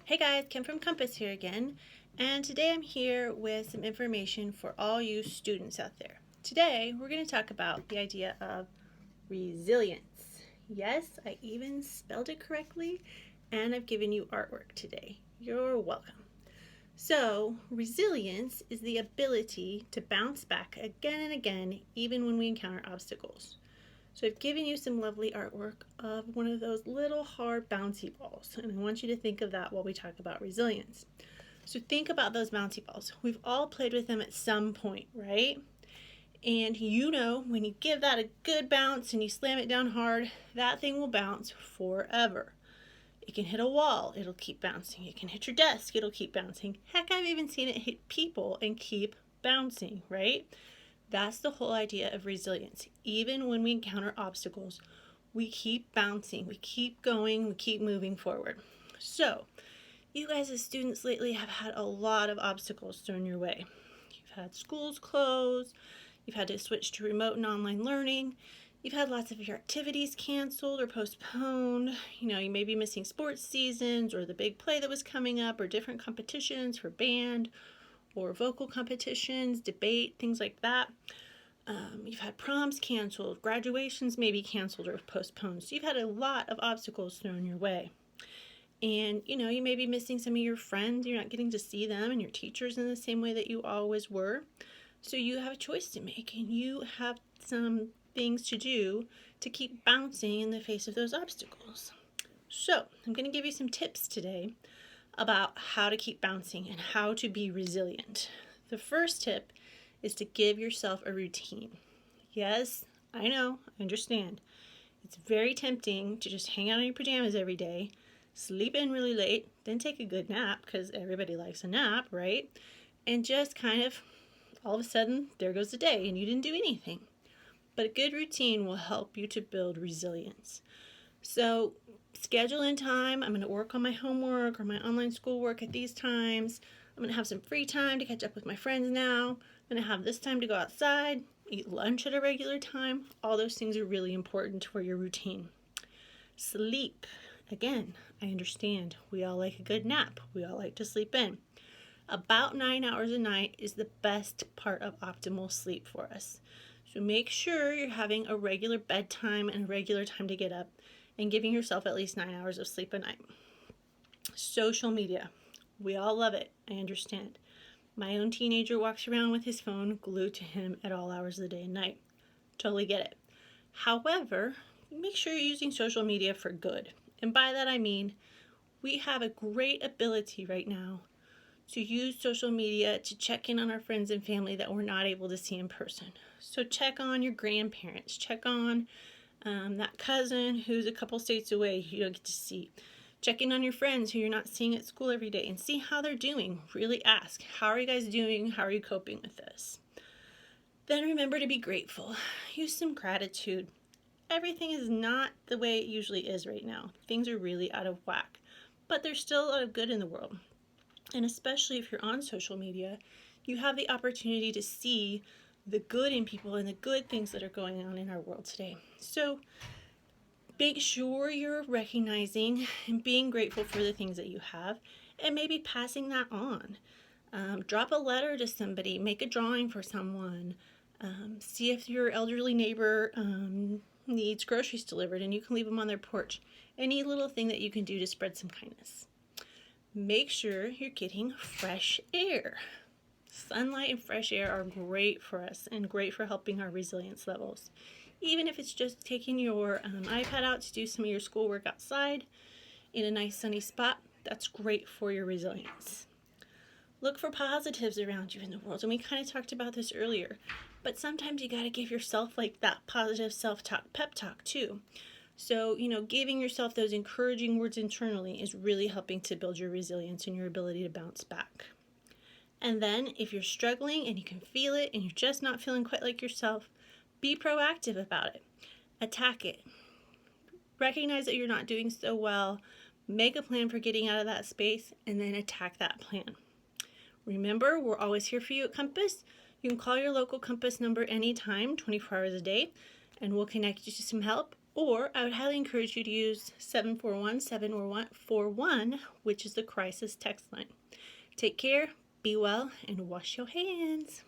Hey guys, Kim from Compass here again, and today I'm here with some information for all you students out there. Today we're going to talk about the idea of resilience. Yes, I even spelled it correctly, and I've given you artwork today. You're welcome. So, resilience is the ability to bounce back again and again, even when we encounter obstacles. So I've given you some lovely artwork of one of those little hard bouncy balls, and I want you to think of that while we talk about resilience. So think about those bouncy balls. We've all played with them at some point, right? And you know, when you give that a good bounce and you slam it down hard, that thing will bounce forever. It can hit a wall, it'll keep bouncing. It can hit your desk, it'll keep bouncing. Heck, I've even seen it hit people and keep bouncing, right? That's the whole idea of resilience. Even when we encounter obstacles, we keep bouncing, we keep going, we keep moving forward. So, you guys as students lately have had a lot of obstacles thrown your way. You've had schools closed, you've had to switch to remote and online learning, you've had lots of your activities canceled or postponed. You may be missing sports seasons or the big play that was coming up or different competitions for band or vocal competitions, debate, things like that. You've had proms canceled, graduations maybe canceled or postponed. So you've had a lot of obstacles thrown your way. And you may be missing some of your friends. You're not getting to see them and your teachers in the same way that you always were. So you have a choice to make, and you have some things to do to keep bouncing in the face of those obstacles. So I'm going to give you some tips today about how to keep bouncing and how to be resilient. The first tip is to give yourself a routine. Yes, I know, I understand. It's very tempting to just hang out in your pajamas every day, sleep in really late, then take a good nap, because everybody likes a nap, right? And just kind of, all of a sudden, there goes the day and you didn't do anything. But a good routine will help you to build resilience. So schedule in time. I'm going to work on my homework or my online schoolwork at these times. I'm going to have some free time to catch up with my friends now. I'm going to have this time to go outside, eat lunch at a regular time. All those things are really important for your routine. Sleep. Again, I understand. We all like a good nap. We all like to sleep in. About 9 hours a night is the best part of optimal sleep for us. So make sure you're having a regular bedtime and a regular time to get up and giving yourself at least 9 hours of sleep a night. Social media. We all love it. I understand. My own teenager walks around with his phone glued to him at all hours of the day and night. Totally get it. However, make sure you're using social media for good. And by that I mean, we have a great ability right now to use social media to check in on our friends and family that we're not able to see in person. So check on your grandparents. Check on that cousin who's a couple states away who you don't get to see. Check in on your friends who you're not seeing at school every day and see how they're doing. Really ask, how are you guys doing? How are you coping with this? Then remember to be grateful. Use some gratitude. Everything is not the way it usually is right now. Things are really out of whack. But there's still a lot of good in the world. And especially if you're on social media, you have the opportunity to see the good in people and the good things that are going on in our world today. So make sure you're recognizing and being grateful for the things that you have and maybe passing that on. Drop a letter to somebody, make a drawing for someone, see if your elderly neighbor needs groceries delivered and you can leave them on their porch. Any little thing that you can do to spread some kindness. Make sure you're getting fresh air. Sunlight and fresh air are great for us and great for helping our resilience levels. Even if it's just taking your iPad out to do some of your schoolwork outside in a nice sunny spot, that's great for your resilience. Look for positives around you in the world. And we kind of talked about this earlier. But sometimes you got to give yourself like that positive self-talk, pep talk too. So, giving yourself those encouraging words internally is really helping to build your resilience and your ability to bounce back. And then if you're struggling and you can feel it and you're just not feeling quite like yourself, be proactive about it. Attack it. Recognize that you're not doing so well. Make a plan for getting out of that space and then attack that plan. Remember, we're always here for you at Compass. You can call your local Compass number anytime, 24 hours a day, and we'll connect you to some help Or I would highly encourage you to use 741-741, which is the crisis text line. Take care, be well, and wash your hands.